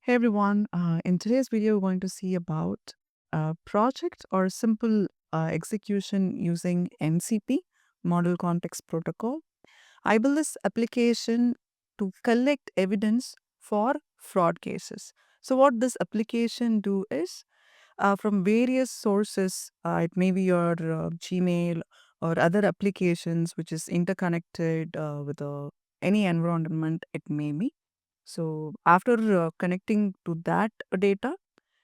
Hey everyone, in today's video, we're going to see about a project or simple execution using MCP, Model Context Protocol. I built this application to collect evidence for fraud cases. So what this application do is from various sources, it may be your Gmail or other applications which is interconnected with any environment it may be. So after connecting to that data,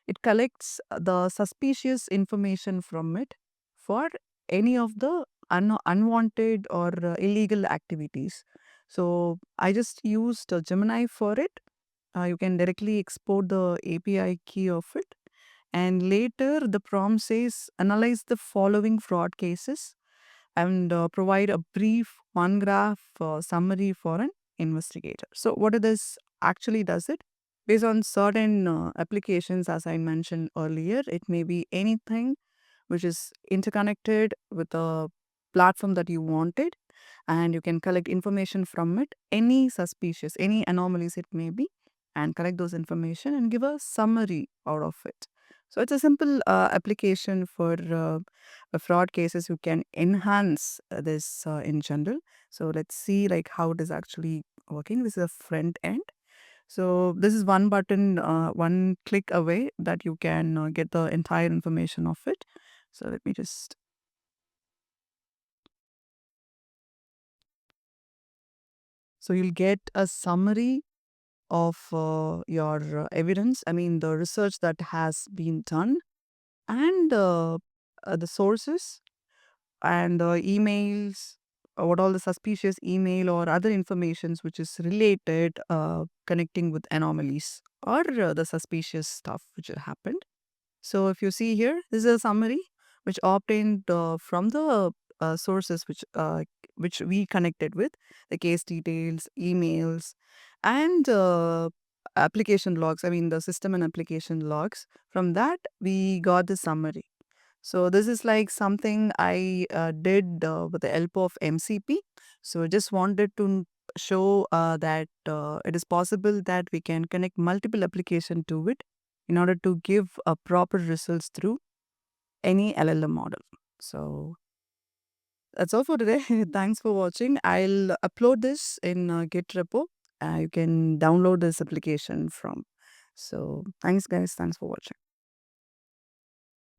it collects the suspicious information from it for any of the unwanted or illegal activities. So I just used Gemini for it. You can directly export the API key of it. And later, the prompt says analyze the following fraud cases and provide a brief one graph summary for an investigator. So, what it is actually does it based on certain applications, as I mentioned earlier, it may be anything which is interconnected with a platform that you wanted, and you can collect information from it, any suspicious, any anomalies it may be, and collect those information and give a summary out of it. So it's a simple application for fraud cases. You can enhance this in general. So let's see like how it is actually working. This is a front end. So this is one button, one click away that you can get the entire information of it. So let me just. So you'll get a summary of your evidence. I mean the research that has been done and the sources and emails, what all the suspicious email or other informations which is related connecting with anomalies or the suspicious stuff which had happened. So if you see here, this is a summary which obtained from the sources which we connected with, the case details, emails, and application logs. I mean the system and application logs. From that we got the summary. So this is like something I did with the help of MCP. So just wanted to show that it is possible that we can connect multiple application to it in order to give proper results through any LLM model. So that's all for today. Thanks for watching. I'll upload this in Git repo. You can download this application from. So thanks guys. Thanks for watching.